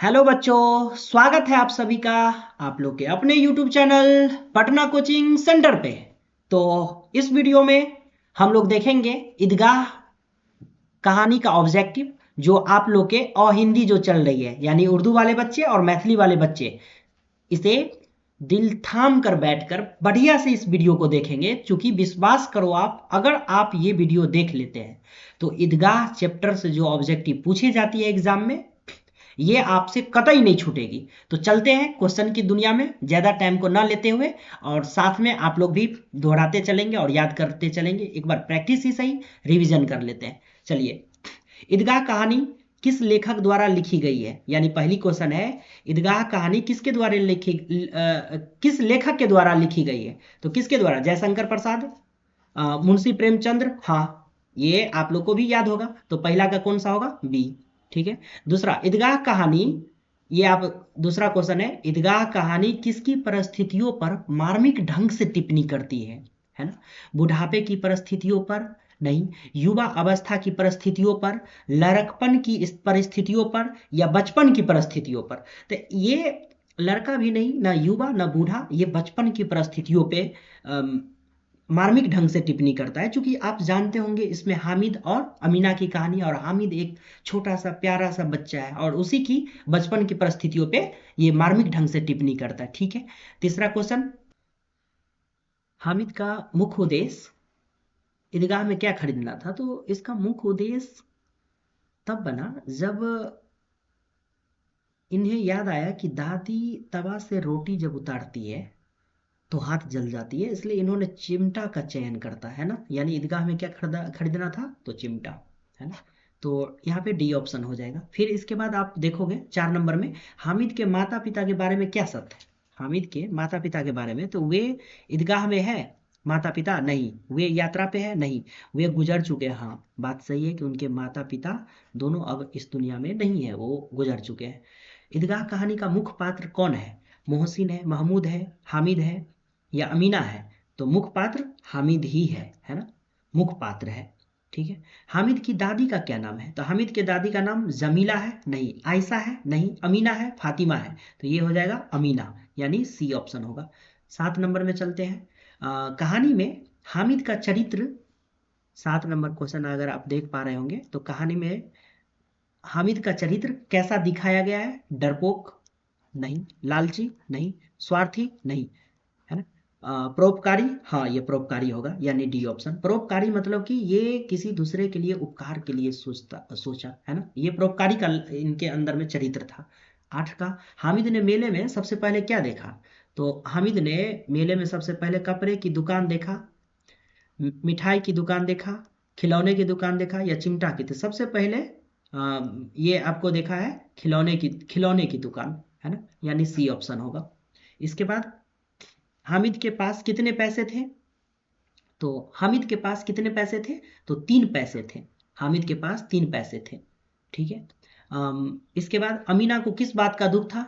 Hello बच्चों, स्वागत है आप सभी का आप लोग के अपने YouTube channel Patna coaching centre पे। तो इस वीडियो में हम लोग देखेंगे ईदगाह कहानी का ऑब्जेक्टिव जो आप लोग के हिंदी जो चल रही है, यानी उर्दू वाले बच्चे और मैथिली वाले बच्चे इसे दिल थाम कर बैठकर बढ़िया से इस वीडियो को देखेंगे। क्योंकि विश्वास करो आप, अगर आप ये वीडियो देख लेते हैं तो ईदगाह चैप्टर से जो ऑब्जेक्टिव पूछी जाती है एग्जाम में, ये आपसे कतई नहीं छूटेगी। तो चलते हैं क्वेश्चन की दुनिया में ज़्यादा टाइम को ना लेते हुए, और साथ में आप लोग भी दोहराते चलेंगे और याद करते चलेंगे। एक बार प्रैक्टिस ही सही, रिवीजन कर लेते हैं। चलिए, ईदगाह कहानी किस लेखक द्वारा लिखी गई है, यानी पहली क्वेश्चन है ईदगाह कहानी किसके द्वारा किस लेखक के द्वारा लिखी गई है। तो किसके द्वारा? जयशंकर प्रसाद, मुंशी प्रेमचंद्र। हाँ, ये आप लोग को भी याद होगा। तो पहला का कौन सा होगा? बी। ठीक है। दूसरा, ईदगाह कहानी, ये आप दूसरा क्वेश्चन है, ईदगाह कहानी किसकी परिस्थितियों पर मार्मिक ढंग से टिप्पणी करती है ना? बुढ़ापे की परिस्थितियों पर नहीं, युवा अवस्था की परिस्थितियों पर, लड़कपन की इस परिस्थितियों पर, या बचपन की परिस्थितियों पर। तो ये लड़का भी नहीं, ना युवा ना बूढ़ा, ये बचपन की परिस्थितियों पे मार्मिक ढंग से टिप्पणी करता है। क्योंकि आप जानते होंगे इसमें हामिद और अमीना की कहानी, और हामिद एक छोटा सा प्यारा सा बच्चा है और उसी की बचपन की परिस्थितियों पे ये मार्मिक ढंग से टिप्पणी करता है। ठीक है। तीसरा क्वेश्चन, हामिद का मुख्य उद्देश्य ईदगाह में क्या खरीदना था? तो इसका मुख्य उद्देश्य तब बना जब इन्हें याद आया कि दादी तवा से रोटी जब उतारती है तो हाथ जल जाती है, इसलिए इन्होंने चिमटा का चयन करता है ना। यानी ईदगाह में क्या खरीदना था? तो चिमटा, है ना। तो यहाँ पे डी ऑप्शन हो जाएगा। फिर इसके बाद आप देखोगे 4 नंबर में, हामिद के माता पिता के बारे में क्या सत्य है? हामिद के माता पिता के बारे में, तो वे ईदगाह में है? माता पिता नहीं। वे यात्रा पे है? नहीं। वे गुजर चुके हैं। हाँ, बात सही है कि उनके माता पिता दोनों अब इस दुनिया में नहीं है, वो गुजर चुके हैं। ईदगाह कहानी का मुख्य पात्र कौन है? मोहसिन है, महमूद है, हामिद है, या अमीना है? तो मुख्य पात्र हामिद ही है ना, मुख्य पात्र है। ठीक है। हामिद की दादी का क्या नाम है? तो हामिद के दादी का नाम जमीला है? नहीं। आयशा है? नहीं। अमीना है? फातिमा है? तो ये हो जाएगा अमीना, यानी सी ऑप्शन होगा। 7 नंबर में चलते हैं। कहानी में हामिद का चरित्र, 7 नंबर क्वेश्चन अगर आप देख पा रहे होंगे तो कहानी में हामिद का चरित्र कैसा दिखाया गया है? डरपोक? नहीं। लालची? नहीं। स्वार्थी? नहीं, है ना। परोपकारी? हाँ, ये परोपकारी होगा, यानी डी ऑप्शन। परोपकारी मतलब कि ये किसी दूसरे के लिए, उपकार के लिए सोचा, है ना। ये परोपकारी का इनके अंदर में चरित्र था। 8 का, हामिद ने मेले में सबसे पहले क्या देखा? तो हामिद ने मेले में सबसे पहले कपड़े की दुकान देखा, मिठाई की दुकान देखा, खिलौने की दुकान देखा, या चिमटा की? तो सबसे पहले ये आपको देखा है खिलौने की दुकान, है ना, यानी सी ऑप्शन होगा। इसके बाद, हामिद के पास कितने पैसे थे? तो हामिद के पास कितने पैसे थे? तो 3 पैसे थे। हामिद के पास 3 पैसे थे। ठीक है। इसके बाद, अमीना को किस बात का दुख था?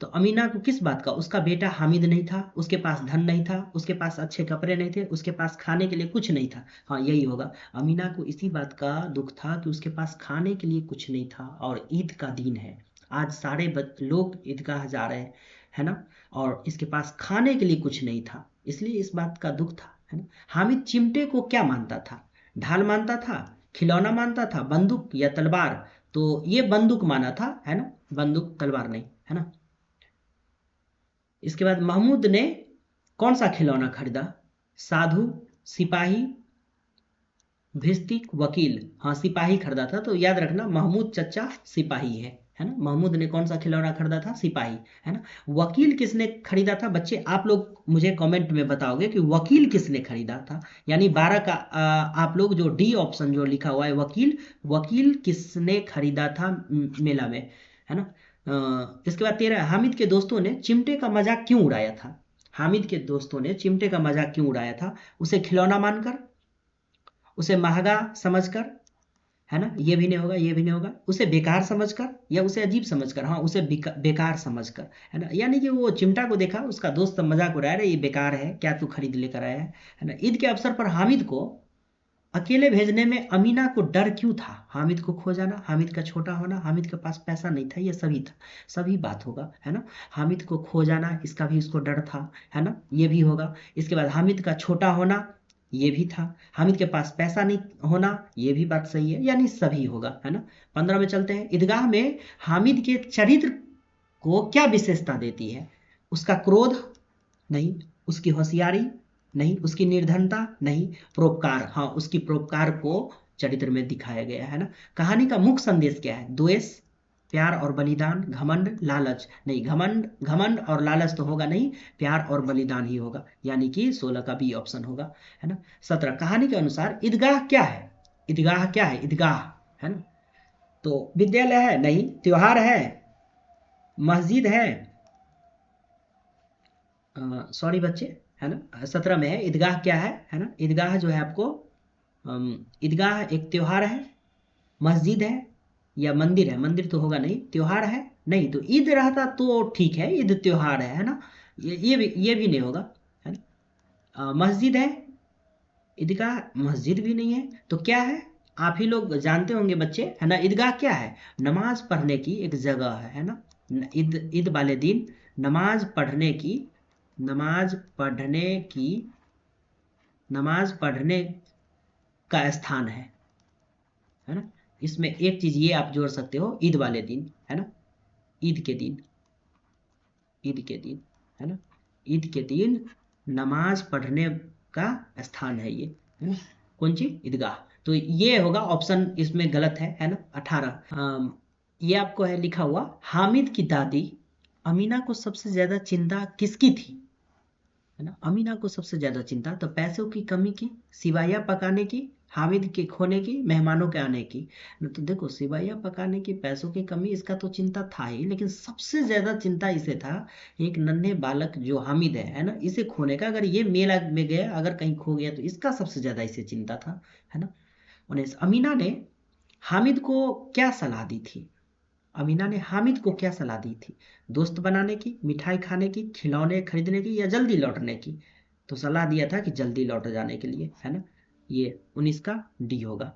तो अमीना को किस बात का? उसका बेटा हामिद नहीं था, उसके पास धन नहीं था, उसके पास अच्छे कपड़े नहीं थे, उसके पास खाने के लिए कुछ नहीं था। हाँ, यही होगा। अमीना को इसी बात का दुख था कि उसके पास खाने के लिए कुछ नहीं था, और ईद का दिन है, आज सारे लोग ईदगाह जा रहे हैं, है ना, और इसके पास खाने के लिए कुछ नहीं था, इसलिए इस बात का दुख था, है ना। हामिद चिमटे को क्या मानता था? ढाल मानता था, खिलौना मानता था, बंदूक या तलवार? तो ये बंदूक माना था, है ना, बंदूक, तलवार नहीं, है ना। इसके बाद, महमूद ने कौन सा खिलौना खरीदा? साधु, सिपाही, भिस्तिक, वकील? हाँ, सिपाही खरीदा था। तो याद रखना, महमूद चचा सिपाही है ना। महमूद ने कौन सा खिलौना खरीदा था? सिपाही, है ना। वकील किसने खरीदा था? बच्चे, आप लोग मुझे कमेंट में बताओगे कि वकील किसने खरीदा था। यानी 12 का आप लोग जो डी ऑप्शन जो लिखा हुआ है वकील, वकील किसने खरीदा था मेला में, है ना। इसके बाद 13, हामिद के दोस्तों ने चिमटे का मजाक क्यों उड़ाया था? हामिद के दोस्तों ने चिमटे का मजाक क्यों उड़ाया था? उसे खिलौना मानकर, उसे महंगा समझकर, है ना, ये भी नहीं होगा, ये भी नहीं होगा, उसे बेकार समझकर, या उसे अजीब समझकर? हाँ, उसे बेकार समझकर, है ना। यानी कि वो चिमटा को देखा, उसका दोस्त मजाक उड़ाया, रहे ये बेकार है, क्या तू खरीद लेकर आया है ना। ईद के अवसर पर हामिद को अकेले भेजने में अमीना को डर क्यों था? हामिद को खो जाना, हामिद का छोटा होना, हामिद के पास पैसा नहीं था, ये सभी था, सभी बात होगा, है ना। हामिद को खो जाना, इसका भी उसको डर था, है ना, ये भी होगा। इसके बाद हामिद का छोटा होना, ये भी था। हामिद के पास पैसा नहीं होना, ये भी बात सही है, यानी सभी होगा, है ना। 15 में चलते हैं। ईदगाह में हामिद के चरित्र को क्या विशेषता देती है? उसका क्रोध नहीं, उसकी होशियारी नहीं, उसकी निर्धनता नहीं, परोपकार, हाँ उसकी परोपकार को चरित्र में दिखाया गया है ना। कहानी का मुख्य संदेश क्या है? द्वेष, प्यार और बलिदान, घमंड, लालच नहीं, घमंड घमंड और लालच तो होगा नहीं, प्यार और बलिदान ही होगा, यानी कि 16 का बी ऑप्शन होगा, है ना। 17 कहानी के अनुसार ईदगाह क्या है? ईदगाह क्या है? ईदगाह, है ना, तो विद्यालय है नहीं, त्योहार है, मस्जिद है, सॉरी बच्चे, है ना। 17 में है ईदगाह क्या है ना। ईदगाह जो है आपको ईदगाह एक त्योहार है, मस्जिद है, या मंदिर है? मंदिर तो होगा नहीं, त्योहार है नहीं, तो ईद रहता तो ठीक है, ईद त्योहार है ना, ये भी नहीं होगा, है ना। मस्जिद है, ईदगाह मस्जिद भी नहीं है, तो क्या है? आप ही लोग जानते होंगे बच्चे, है ना। ईदगाह क्या है? नमाज पढ़ने की एक जगह है ना। ईद ईद वाले दिन नमाज पढ़ने की, नमाज पढ़ने की, नमाज पढ़ने का स्थान है ना। इसमें एक चीज ये आप जोड़ सकते हो, ईद वाले दिन, है ना, ईद के दिन, ईद के दिन, है ना, ईद के दिन नमाज पढ़ने का स्थान है ये, है ना। कौन सी? ईदगाह। तो ये होगा ऑप्शन, इसमें गलत है ना। 18 ये आपको है लिखा हुआ, हामिद की दादी अमीना को सबसे ज्यादा चिंता किसकी थी? है ना। अमीना को सबसे ज्यादा चिंता तो पैसों की कमी की, सिवाइयाँ पकाने की, हामिद के खोने की, मेहमानों के आने की। तो देखो, सिवाइयाँ पकाने की, पैसों की कमी, इसका तो चिंता था ही, लेकिन सबसे ज्यादा चिंता इसे था एक नन्हे बालक जो हामिद है ना, इसे खोने का। अगर ये मेला में गया, अगर कहीं खो गया, तो इसका सबसे ज्यादा इसे चिंता था, है ना। 19 अमीना ने हामिद को क्या सलाह दी थी? अमीना ने हामिद को क्या सलाह दी थी? दोस्त बनाने की, मिठाई खाने की, खिलौने खरीदने की, या जल्दी लौटने की? तो सलाह दिया था कि जल्दी लौट जाने के लिए, है ना। ये 19 का डी होगा।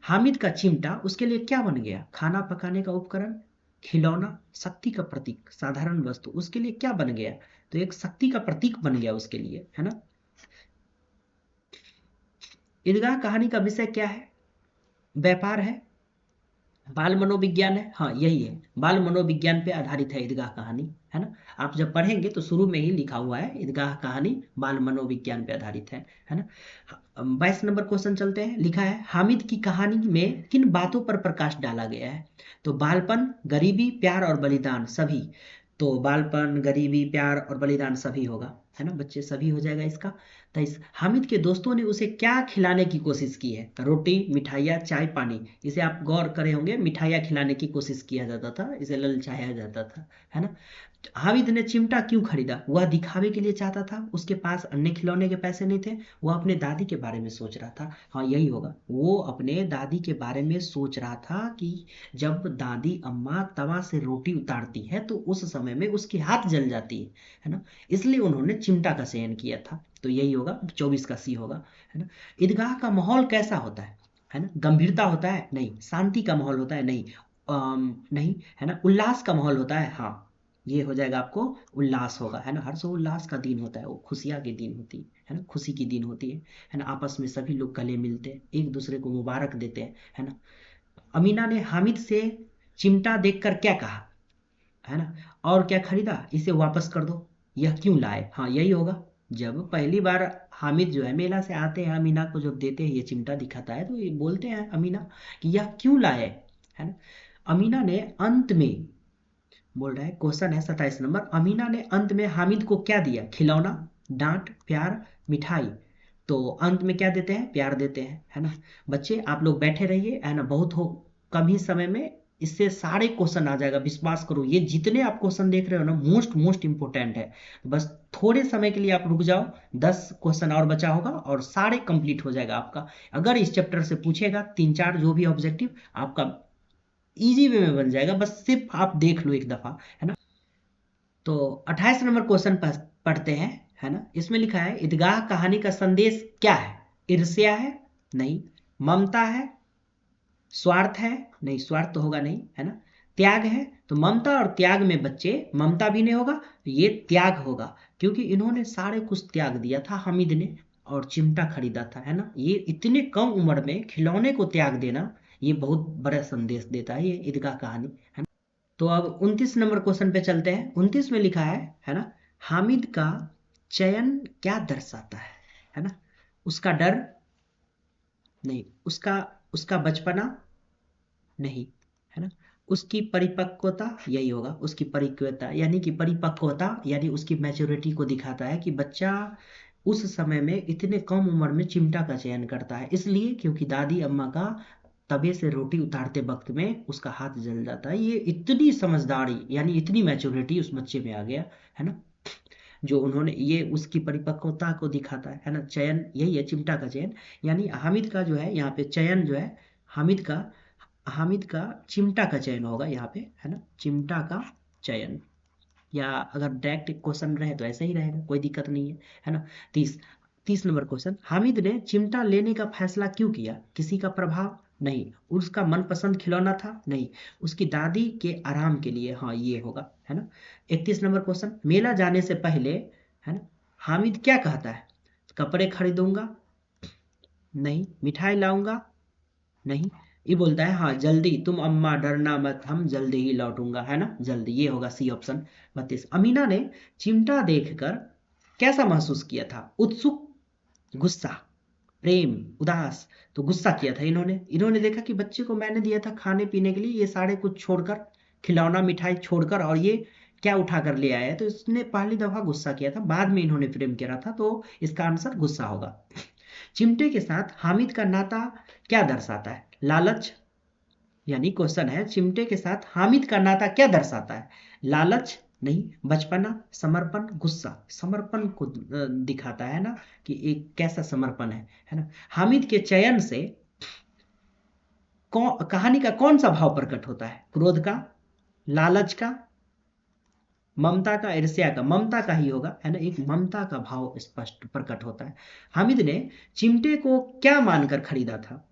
हामिद का चिमटा उसके लिए क्या बन गया? खाना पकाने का उपकरण, खिलौना, शक्ति का प्रतीक, साधारण वस्तु, उसके लिए क्या बन गया? तो एक शक्ति का प्रतीक बन गया उसके लिए, है ना। ईदगाह कहानी का विषय क्या है? व्यापार है, बाल मनोविज्ञान है, हाँ यही है, बाल मनोविज्ञान पे आधारित है ईदगाह कहानी, है ना। आप जब पढ़ेंगे तो शुरू में ही लिखा हुआ है, ईदगाह कहानी बाल मनोविज्ञान पे आधारित है ना। 22 नंबर क्वेश्चन चलते हैं। लिखा है, हामिद की कहानी में किन बातों पर प्रकाश डाला गया है? तो बालपन, गरीबी, प्यार और बलिदान, सभी। तो बालपन, गरीबी, प्यार और बलिदान सभी होगा, है ना बच्चे, सभी हो जाएगा इसका। 23 हामिद के दोस्तों ने उसे क्या खिलाने की कोशिश की है? रोटी, मिठाइयाँ, चाय, पानी। इसे आप गौर करे होंगे, मिठाइयाँ खिलाने की कोशिश किया जाता था, इसे ललचाया जाता था, है ना। हामिद ने चिमटा क्यों खरीदा? वह दिखावे के लिए चाहता था, उसके पास अन्य खिलौने के पैसे नहीं थे, वह अपने दादी के बारे में सोच रहा था, हाँ यही होगा, वो अपने दादी के बारे में सोच रहा था कि जब दादी अम्मा तवा से रोटी उतारती है तो उस समय में उसके हाथ जल जाती है ना, इसलिए उन्होंने चिमटा का चयन किया था। तो यही होगा, 24 का सी होगा, है ना। ईदगाह का माहौल कैसा होता है ना। गंभीरता होता है? नहीं। शांति का माहौल होता है? नहीं। नहीं, है ना। उल्लास का माहौल होता है? हाँ, ये हो जाएगा आपको, उल्लास होगा, है ना। हर्षोल्लास का दिन होता है, वो खुशियाँ की दिन होती है ना, खुशी की दिन होती है ना। आपस में सभी लोग गले मिलते हैं, एक दूसरे को मुबारक देते हैं, है ना। अमीना ने हामिद से चिमटा देखकर क्या कहा, है ना, और क्या खरीदा? इसे वापस कर दो, यह क्यों लाए? हाँ यही होगा, जब पहली बार हामिद जो है मेला से आते हैं, अमीना को जब देते हैं ये चिमटा दिखाता है, तो ये बोलते हैं अमीना कि यह क्यों लाए, है ना। अमीना ने अंत में, बोल रहा है क्वेश्चन है 27 नंबर, अमीना ने अंत में हामिद को क्या दिया? खिलौना, डांट, प्यार, मिठाई। तो अंत में क्या देते हैं? प्यार देते हैं, है ना। बच्चे आप लोग बैठे रहिए, है ना, बहुत हो कम ही समय में इससे सारे क्वेश्चन आ जाएगा, विश्वास करो, ये जितने आप क्वेश्चन देख रहे हो ना, मोस्ट मोस्ट इंपोर्टेंट है। बस थोड़े समय के लिए आप रुक जाओ, 10 क्वेश्चन और बचा होगा और सारे कंप्लीट हो जाएगा आपका। अगर इस चैप्टर से पूछेगा 3-4 जो भी ऑब्जेक्टिव, आपका इजी वे में बन जाएगा, बस सिर्फ आप देख लो एक दफा, है ना। तो 28 नंबर क्वेश्चन पढ़ते हैं, है ना। इसमें लिखा है, ईदगाह कहानी का संदेश क्या है? ईर्ष्या है, नहीं। ममता है, स्वार्थ है, नहीं स्वार्थ तो होगा नहीं, है ना। त्याग है, तो ममता और त्याग में बच्चे ममता भी नहीं होगा, ये त्याग होगा, क्योंकि इन्होंने सारे कुछ त्याग दिया था हामिद ने और चिमटा खरीदा था, है ना। ये इतने कम उम्र में खिलौने को त्याग देना, ये बहुत बड़ा संदेश देता है ये ईदगाह कहानी, है ना। तो अब 29 नंबर क्वेश्चन पे चलते हैं। 29 में लिखा है ना, हामिद का चयन क्या दर्शाता है ना। उसका डर नहीं, उसका उसका बचपना नहीं, है ना। उसकी परिपक्वता, यही होगा उसकी परिपक्वता, यानी कि परिपक्वता यानी उसकी मैच्योरिटी को दिखाता है कि बच्चा उस समय में इतने कम उम्र में चिमटा का चयन करता है, इसलिए क्योंकि दादी अम्मा का तवे से रोटी उतारते वक्त में उसका हाथ जल जाता है। ये इतनी समझदारी यानी इतनी मैच्योरिटी उस बच्चे में आ गया, है ना, जो उन्होंने, ये उसकी परिपक्वता को दिखाता है ना। चयन यही है, चिमटा का चयन, यानी हामिद का जो है यहाँ पे चयन जो है, हामिद का हामिद का चिमटा का चयन होगा यहाँ पे, है ना, चिमटा का चयन। या अगर डायरेक्ट क्वेश्चन रहे तो ऐसा ही रहेगा, कोई दिक्कत नहीं है ना। 30 नंबर क्वेश्चन, हामिद ने चिमटा लेने का फैसला क्यों किया। किसी का प्रभाव नहीं, उसका मनपसंद खिलौना था नहीं, उसकी दादी के आराम के लिए, हाँ ये होगा, है ना। 31 नंबर क्वेश्चन, मेला जाने से पहले, है ना, हामिद क्या कहता है। कपड़े खरीदूंगा नहीं, मिठाई लाऊंगा नहीं, ये बोलता है हाँ जल्दी, तुम अम्मा डरना मत, हम जल्दी ही लौटूंगा, है ना, जल्दी, ये होगा सी ऑप्शन। 32, अमीना ने चिमटा देखकर कैसा महसूस किया था। उत्सुक, गुस्सा, प्रेम, उदास। तो गुस्सा किया था इन्होंने, इन्होंने देखा कि बच्चे को मैंने दिया था खाने पीने के लिए, ये सारे कुछ छोड़कर, खिलौना मिठाई छोड़कर, और ये क्या उठा कर ले आया है, तो इसने पहली दफा गुस्सा किया था, बाद में इन्होंने प्रेम किया था, तो इसका आंसर गुस्सा होगा। चिमटे के साथ हामिद का नाता क्या दर्शाता है। लालच, यानी क्वेश्चन है चिमटे के साथ हामिद का नाता क्या दर्शाता है। लालच नहीं, बचपना, समर्पण, गुस्सा। समर्पण को दिखाता है ना, कि एक कैसा समर्पण है ना। हामिद के चयन से कहानी का कौन सा भाव प्रकट होता है। क्रोध का, लालच का, ममता का, ईर्ष्या का। ममता का ही होगा, है ना, एक ममता का भाव स्पष्ट प्रकट होता है। हामिद ने चिमटे को क्या मानकर खरीदा था।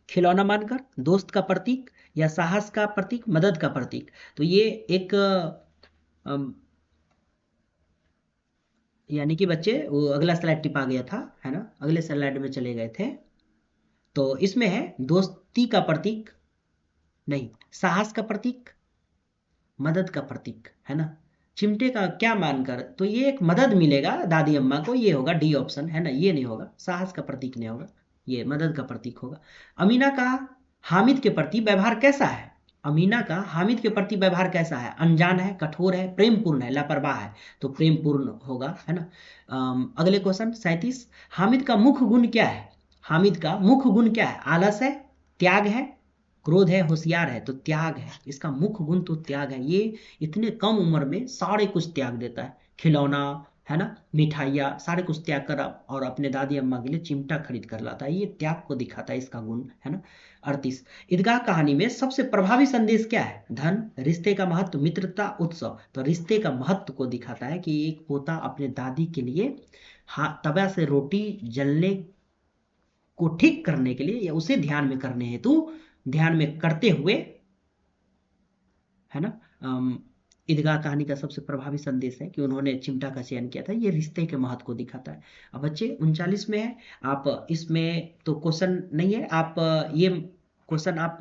खिलौना मानकर, दोस्त का प्रतीक, या साहस का प्रतीक, मदद का प्रतीक। तो ये एक अम, यानी कि बच्चे, वो अगला स्लाइड टिपा गया था, है ना, अगले स्लाइड में चले गए थे। तो इसमें है दोस्ती का प्रतीक नहीं, साहस का प्रतीक, मदद का प्रतीक, है ना। चिमटे का क्या मानकर, तो ये एक मदद मिलेगा दादी अम्मा को, ये होगा डी ऑप्शन, है ना, ये नहीं होगा, साहस का प्रतीक नहीं होगा, ये मदद का प्रतीक होगा। अमीना का हामिद के प्रति व्यवहार कैसा है। अमीना का हामिद के प्रति व्यवहार कैसा है। अनजान है, कठोर है, प्रेम पूर्ण है, लापरवाह है। तो प्रेम पूर्ण होगा, है ना। अगले क्वेश्चन 37, हामिद का मुख्य गुण क्या है। हामिद का मुख्य गुण क्या है। आलस है, त्याग है, क्रोध है, होशियार है। तो त्याग है, इसका मुख्य गुण तो त्याग है। ये इतने कम उम्र में सारे कुछ त्याग देता है, खिलौना, है ना, मिठाइयाँ, सारे कुछ त्याग कर और अपने दादी अम्मा के लिए चिमटा खरीद कर लाता है। ये त्याग को दिखाता है, इसका गुण, है ना। 38, ईदगाह कहानी में सबसे प्रभावी संदेश क्या है। धन, रिश्ते का महत्व, मित्रता, उत्सव। तो रिश्ते का महत्व को दिखाता है कि एक पोता अपने दादी के लिए तवा से रोटी जलने को ठीक करने के लिए, या उसे ध्यान में करने हेतु, ध्यान में करते हुए, है ना, ईदगाह कहानी का सबसे प्रभावी संदेश है कि उन्होंने चिमटा का चयन किया था। ये रिश्ते के महत्व को दिखाता है। अब बच्चे 39 में है, आप इसमें तो क्वेश्चन नहीं है, आप ये क्वेश्चन आप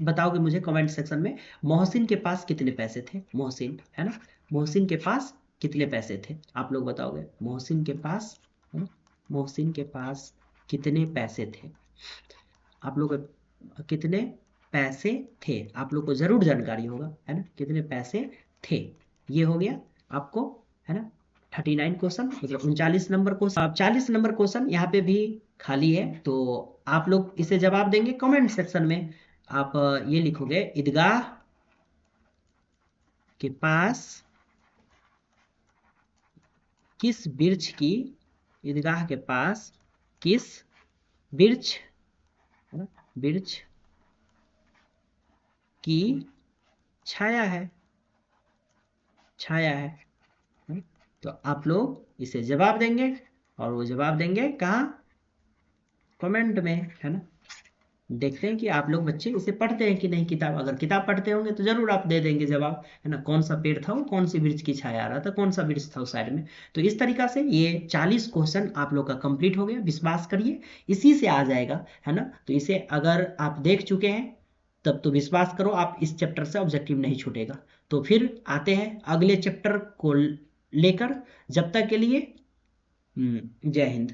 बताओगे मुझे कमेंट सेक्शन में। मोहसिन के पास कितने पैसे थे। मोहसिन, है ना, मोहसिन के पास कितने पैसे थे, आप लोग बताओगे। मोहसिन के पास, है ना, मोहसिन के पास कितने पैसे थे, आप लोग कितने पैसे थे, आप लोग को जरूर जानकारी होगा, है ना, कितने पैसे थे। ये हो गया आपको, है ना। 39 क्वेश्चन, मतलब 39 नंबर क्वेश्चन। अब 40 नंबर क्वेश्चन यहाँ पे भी खाली है, तो आप लोग इसे जवाब देंगे कमेंट सेक्शन में। आप ये लिखोगे, ईदगाह के पास किस वृक्ष की, ईदगाह के पास किस वृक्ष, है ना, वृक्ष की छाया है, छाया है। तो आप लोग इसे जवाब देंगे, और वो जवाब देंगे कहाँ, कमेंट में, है ना। देखते हैं कि आप लोग बच्चे इसे पढ़ते हैं कि नहीं किताब। अगर किताब पढ़ते होंगे तो जरूर आप दे देंगे जवाब, है ना। कौन सा पेड़ था वो, कौन सी वृक्ष की छाया आ रहा था, कौन सा वृक्ष था उस साइड में। तो इस तरीका से ये 40 क्वेश्चन आप लोग का कंप्लीट हो गया। विश्वास करिए इसी से आ जाएगा, है ना। तो इसे अगर आप देख चुके हैं तब तो विश्वास करो आप इस चैप्टर से ऑब्जेक्टिव नहीं छूटेगा। तो फिर आते हैं अगले चैप्टर को लेकर। जब तक के लिए जय हिंद।